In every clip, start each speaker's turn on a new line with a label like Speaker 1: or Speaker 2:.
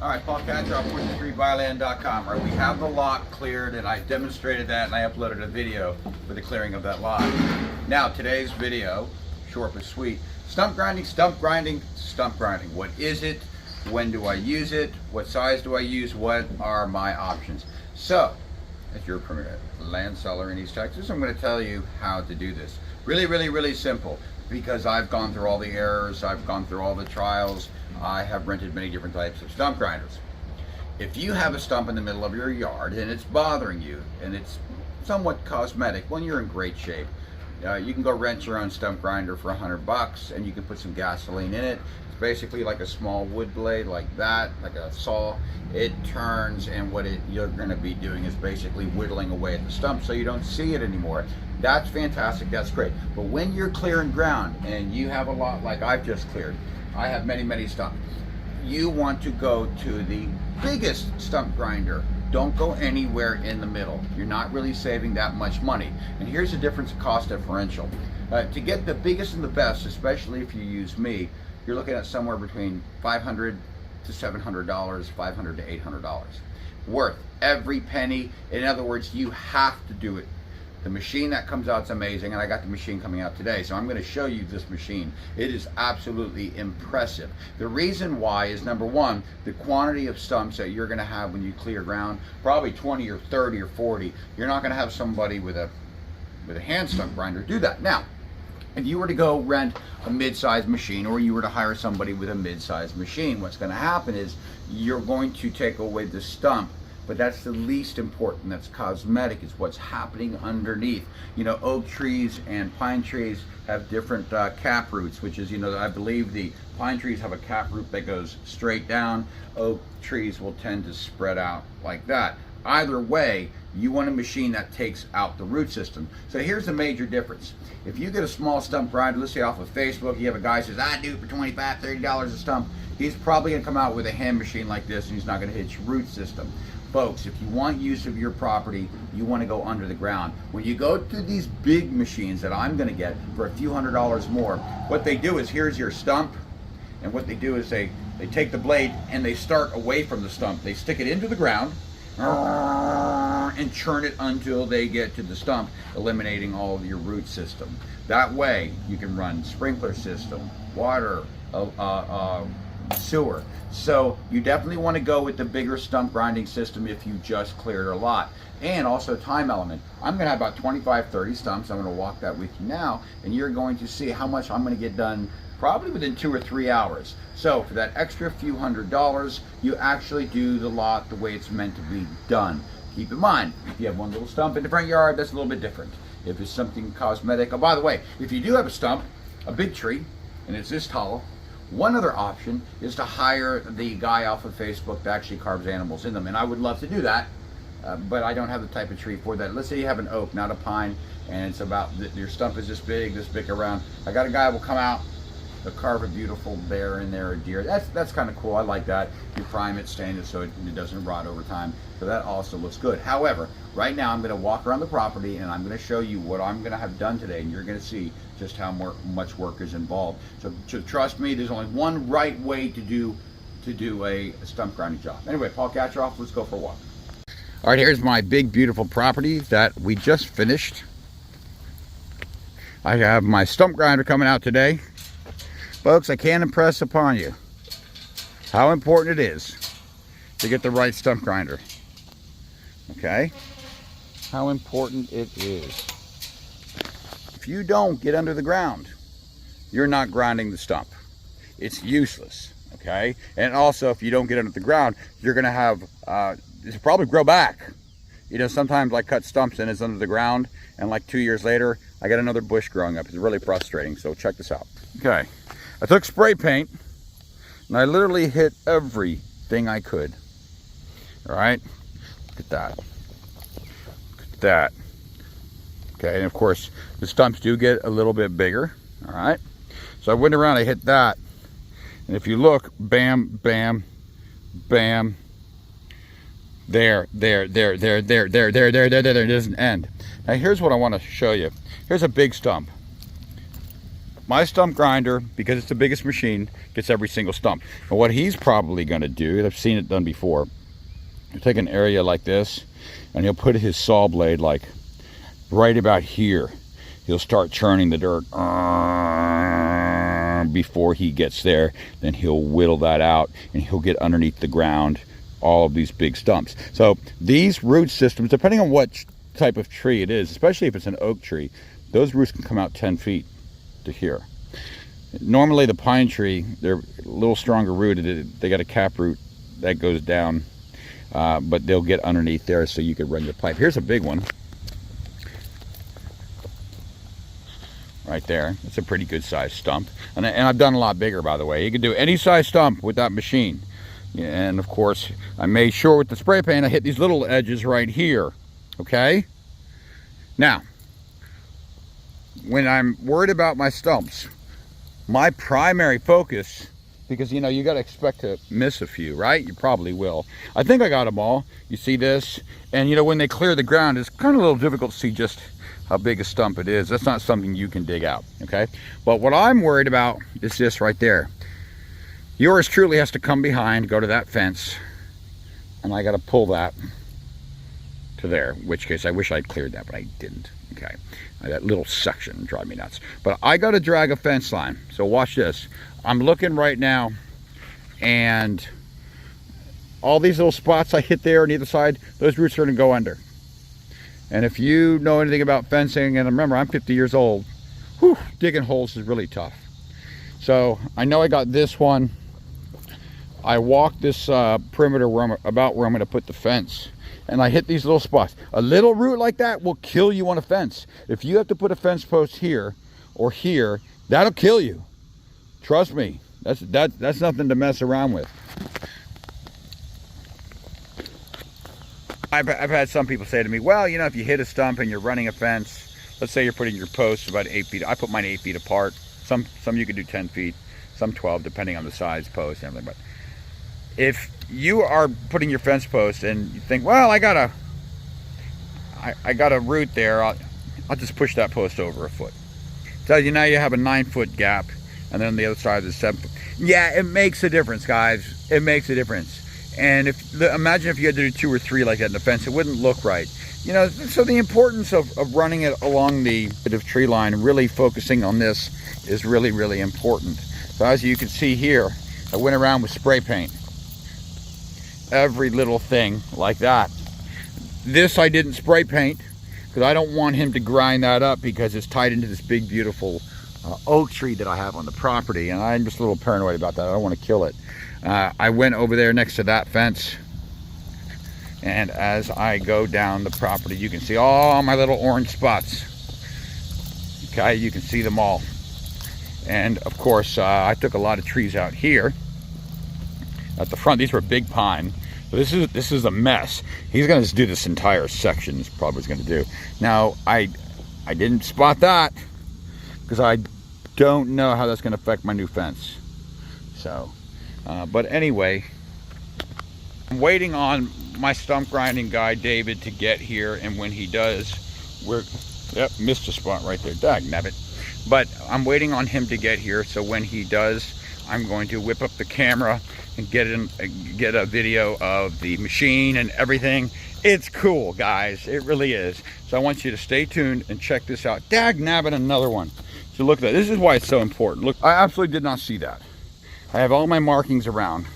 Speaker 1: All right, Paul Catcher, 43byland.com. Right, we have the lot cleared, and I demonstrated that, and I uploaded a video for the clearing of that lot. Now, today's video, short but sweet, stump grinding, stump grinding, stump grinding. What is it? When do I use it? What size do I use? What are my options? So, if you're a permanent land seller in East Texas, I'm going to tell you how to do this. Really simple, because I've gone through all the errors, I've gone through all the trials. I have rented many different types of stump grinders. If you have a stump in the middle of your yard and it's bothering you and it's somewhat cosmetic, well, you're in great shape. You can go rent your own stump grinder for $100 and you can put some gasoline in it. It's basically like a small wood blade like that, like a saw. It turns, and what you're going to be doing is basically whittling away at the stump so you don't see it anymore. That's fantastic, that's great. But when you're clearing ground and you have a lot like I've just cleared, I have many stumps. You want to go to the biggest stump grinder. Don't go anywhere in the middle. You're not really saving that much money. And here's the difference in cost differential. To get the biggest and the best, especially if you use me, you're looking at somewhere between $500 to $700, $500 to $800. Worth every penny. In other words, you have to do it. The machine that comes out is amazing, and I got the machine coming out today, so I'm going to show you this machine. It is absolutely impressive. The reason why is, number one, the quantity of stumps that you're going to have when you clear ground, probably 20 or 30 or 40. You're not going to have somebody with a hand stump grinder do that. Now, if you were to go rent a mid-sized machine, or you were to hire somebody with a mid-sized machine, what's going to happen is you're going to take away the stump. But that's the least important. That's cosmetic. It's what's happening underneath. You know, oak trees and pine trees have different cap roots, which is, you know, I believe the pine trees have a cap root that goes straight down. Oak trees will tend to spread out like that. Either way, you want a machine that takes out the root system. So here's the major difference. If you get a small stump grinder, let's say off of Facebook, you have a guy who says, I do it for $25, $30 a stump. He's probably gonna come out with a hand machine like this, and he's not gonna hit your root system. Folks, if you want use of your property, you want to go under the ground. When you go to these big machines that I'm going to get for a few $100s more, what they do is, here's your stump, and what they do is they take the blade and they start away from the stump. They stick it into the ground and churn it until they get to the stump, eliminating all of your root system. That way, you can run sprinkler system, water, sewer. So you definitely want to go with the bigger stump grinding system if you just cleared a lot. And also time element. I'm going to have about 25, 30 stumps. I'm going to walk that with you now, and you're going to see how much I'm going to get done probably within 2 or 3 hours. So for that extra few $100s, you actually do the lot the way it's meant to be done. Keep in mind, if you have one little stump in the front yard, that's a little bit different. If it's something cosmetic, oh, by the way, if you do have a stump, a big tree, and it's this tall, one other option is to hire the guy off of Facebook that actually carves animals in them. And I would love to do that, but I don't have the type of tree for that. Let's say you have an oak, not a pine, and it's about, your stump is this big around. I got a guy who will come out, they'll carve a beautiful bear in there, a deer. That's kind of cool. I like that. You prime it, stain it so it doesn't rot over time. So that also looks good. However, right now I'm going to walk around the property and I'm going to show you what I'm going to have done today, and you're going to see just how much work is involved. So trust me, there's only one right way to do a stump grinding job. Anyway, Paul Catcher, let's go for a walk. All right, here's my big, beautiful property that we just finished. I have my stump grinder coming out today. Folks, I can't impress upon you how important it is to get the right stump grinder. Okay? How important it is. If you don't get under the ground, you're not grinding the stump. It's useless, okay? And also, if you don't get under the ground, you're gonna have, it'll probably grow back. You know, sometimes I cut stumps and it's under the ground, and like 2 years later, I got another bush growing up. It's really frustrating, so check this out. Okay, I took spray paint, and I literally hit everything I could. All right, look at that. Look at that. Okay, and of course, the stumps do get a little bit bigger, all right? So I went around, I hit that, and if you look, bam, bam, bam, there, it doesn't end. Now here's what I want to show you. Here's a big stump. my stump grinder, because it's the biggest machine, gets every single stump. And what he's probably going to do, and I've seen it done before, he'll take an area like this and he'll put his saw blade like right about here. He'll start churning the dirt before he gets there. Then he'll whittle that out and he'll get underneath the ground all of these big stumps. So these root systems, depending on what type of tree it is, especially if it's an oak tree, those roots can come out 10 feet to here. Normally the pine tree, they're a little stronger rooted. They got a cap root that goes down, but they'll get underneath there so you could run your pipe. Here's a big one right there. It's a pretty good sized stump, and I've done a lot bigger, by the way. You can do any size stump with that machine. And of course I made sure with the spray paint I hit these little edges right here. Okay, now when I'm worried about my stumps, my primary focus, because you know you got to expect to miss a few, right? You probably will. I think I got them all. You see this, and you know when they clear the ground, it's kind of a little difficult to see just how big a stump it is. That's not something you can dig out, okay? But what I'm worried about is this right there. Yours truly has to come behind, go to that fence, and I got to pull that to there, in which case I wish I'd cleared that, but I didn't, okay? That little section drives me nuts. But I got to drag a fence line. So watch this. I'm looking right now, and all these little spots I hit there on either side, those roots are going to go under. And if you know anything about fencing, and remember I'm 50 years old, whew, digging holes is really tough. So I know I got this one. I walked this perimeter where I'm going to put the fence, and I hit these little spots. A little root like that will kill you on a fence. If you have to put a fence post here or here, that'll kill you. Trust me, that's nothing to mess around with. I've had some people say to me, well, you know, if you hit a stump and you're running a fence, let's say you're putting your posts about 8 feet. I put mine 8 feet apart. Some you can do 10 feet, some 12, depending on the size post and everything. But if you are putting your fence post and you think, well, I got a root there, I'll just push that post over a foot. So now you have a 9-foot gap, and then the other side is 7 foot. Yeah, it makes a difference, guys. It makes a difference. And imagine if you had to do 2 or 3 like that in the fence, it wouldn't look right. You know, so the importance of running it along the tree line and really focusing on this is really, really important. So as you can see here, I went around with spray paint. Every little thing like that. This I didn't spray paint because I don't want him to grind that up because it's tied into this big, beautiful oak tree that I have on the property, and I'm just a little paranoid about that. I don't want to kill it. I went over there next to that fence, and as I go down the property, you can see all my little orange spots. Okay, you can see them all. And of course, I took a lot of trees out here at the front. These were big pine. So this is a mess. He's gonna just do this entire section, is probably what he's gonna do. Now, I didn't spot that because I don't know how that's gonna affect my new fence. So, but anyway, I'm waiting on my stump grinding guy, David, to get here, and when he does, missed a spot right there, dagnabbit. But I'm waiting on him to get here, so when he does, I'm going to whip up the camera and get a video of the machine and everything. It's cool, guys, it really is. So I want you to stay tuned and check this out. Dagnabbit, another one. So look at that, this is why it's so important. Look, I absolutely did not see that. I have all my markings around,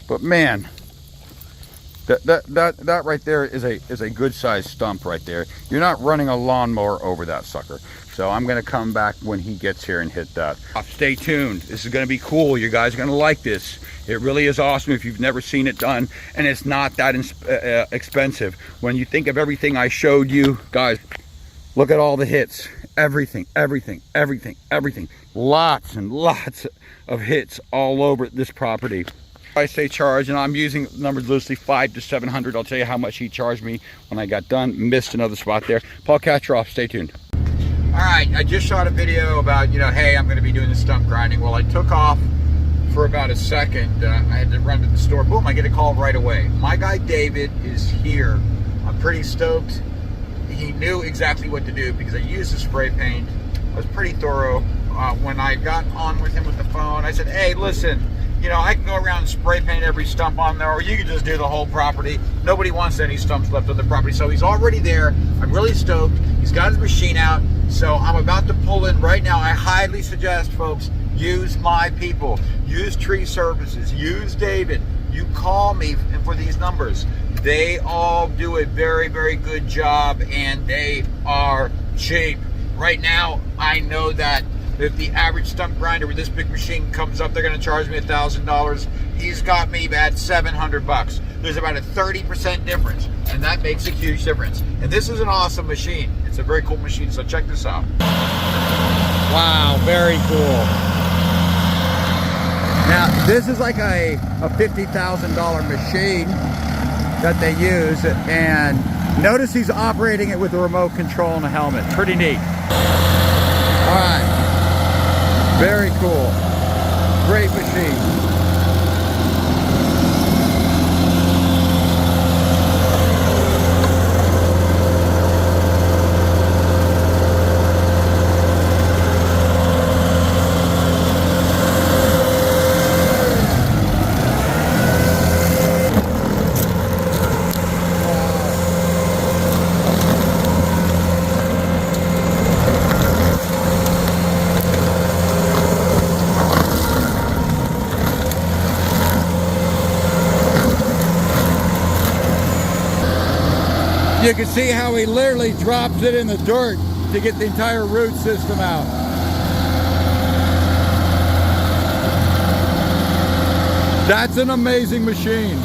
Speaker 1: but man, that right there is a good sized stump right there. You're not running a lawnmower over that sucker. So I'm gonna come back when he gets here and hit that. Stay tuned, this is gonna be cool. You guys are gonna like this. It really is awesome if you've never seen it done, and it's not that expensive. When you think of everything I showed you, guys, look at all the hits. Everything. Lots and lots of hits all over this property. I say charge, and I'm using numbers loosely, 500 to 700. I'll tell you how much he charged me when I got done. Missed another spot there. Paul Kacheroff, stay tuned. All right, I just shot a video about, you know, hey, I'm going to be doing the stump grinding. Well, I took off for about a second. I had to run to the store. Boom, I get a call right away. My guy David is here. I'm pretty stoked. He knew exactly what to do because I used the spray paint. I was pretty thorough when I got on with him with the phone, I said, hey, listen, you know, I can go around and spray paint every stump on there, or you can just do the whole property. Nobody wants any stumps left on the property. So he's already there. I'm really stoked. He's got his machine out. So I'm about to pull in right now. I highly suggest, folks, use my people. Use Tree Services. Use David. You call me for these numbers. They all do a very, very good job, and they are cheap. Right now, I know that if the average stump grinder with this big machine comes up, they're going to charge me $1,000. He's got me at $700. There's about a 30% difference, and that makes a huge difference. And this is an awesome machine. It's a very cool machine, so check this out. Wow, very cool. Now, this is like a $50,000 machine that they use, and notice he's operating it with a remote control and a helmet. Pretty neat. All right. Very cool. Great machine. You can see how he literally drops it in the dirt to get the entire root system out. That's an amazing machine.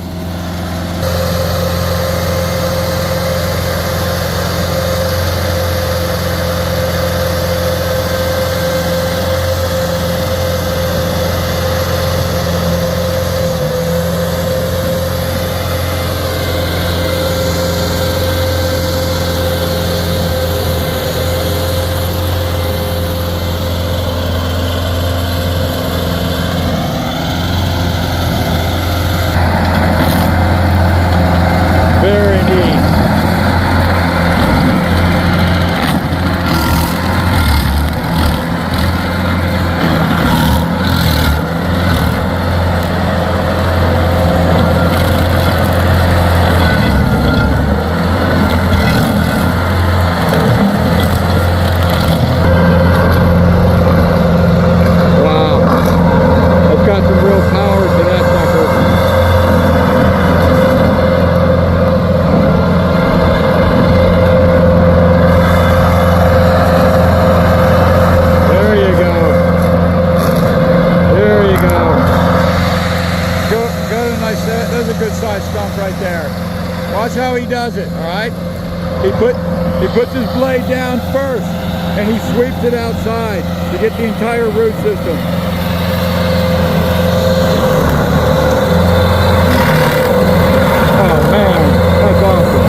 Speaker 1: Stump right there. Watch how he does it, all right? He puts his blade down first, and he sweeps it outside to get the entire root system. Oh man, that's awesome.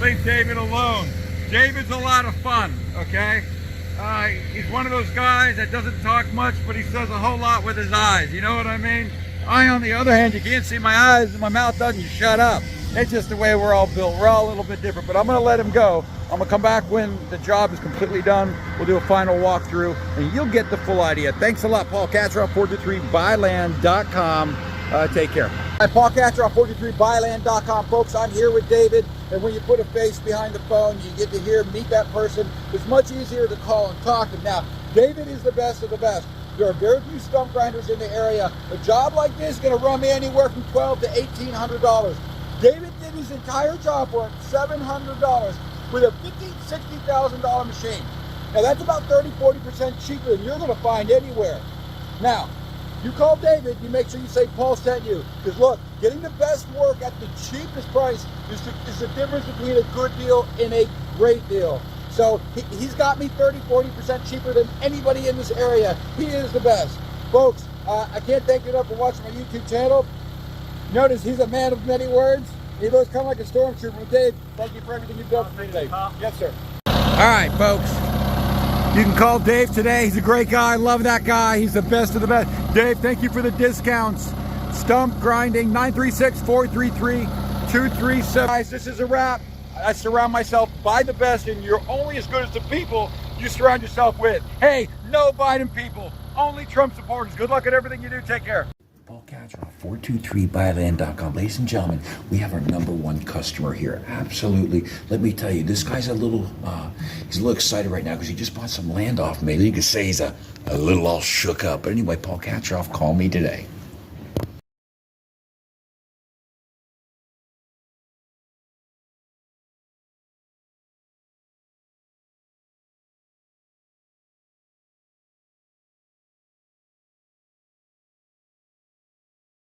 Speaker 1: Leave David alone. David's a lot of fun, okay? He's one of those guys that doesn't talk much, but he says a whole lot with his eyes. You know what I mean? I, on the other hand, you can't see my eyes and my mouth doesn't shut up. It's just the way we're all built. We're all a little bit different, but I'm gonna let him go. I'm gonna come back when the job is completely done. We'll do a final walkthrough and you'll get the full idea. Thanks a lot, Paul Katzroff, 423buyland.com. Take care. Hi, Paul Katzroff, 423buyland.com. Folks, I'm here with David, and when you put a face behind the phone, you get to meet that person. It's much easier to call and talk to them. Now, David is the best of the best. There are very few stump grinders in the area. A job like this is going to run me anywhere from $1,200 to $1,800. David did his entire job for $700 with a $50,000, $60,000 machine. Now, that's about 30–40% cheaper than you're going to find anywhere. Now,
Speaker 2: You call David, you make sure you say Paul sent you. Because look, getting the best work at the cheapest price is the difference between a good deal and a great deal. So he's got me 30-40% cheaper than anybody in this area. He is the best. Folks, I can't thank you enough for watching my YouTube channel. Notice he's a man of many words. He looks kind of like a stormtrooper. Dave, thank you for everything you've done for me today. Yes, sir. All right, folks. You can call Dave today. He's a great guy. Love that guy. He's the best of the best. Dave, thank you for the discounts. Stump Grinding, 936-433-237. Guys, this is a wrap. I surround myself by the best, and you're only as good as the people you surround yourself with. Hey, no Biden people, only Trump supporters. Good luck at everything you do. Take care.
Speaker 3: Paul Katroff, 423buyland.com. Ladies and gentlemen, we have our #1 customer here. Absolutely. Let me tell you, this guy's he's a little excited right now because he just bought some land off me. You could say he's a little all shook up. But anyway, Paul Katroff, call me today.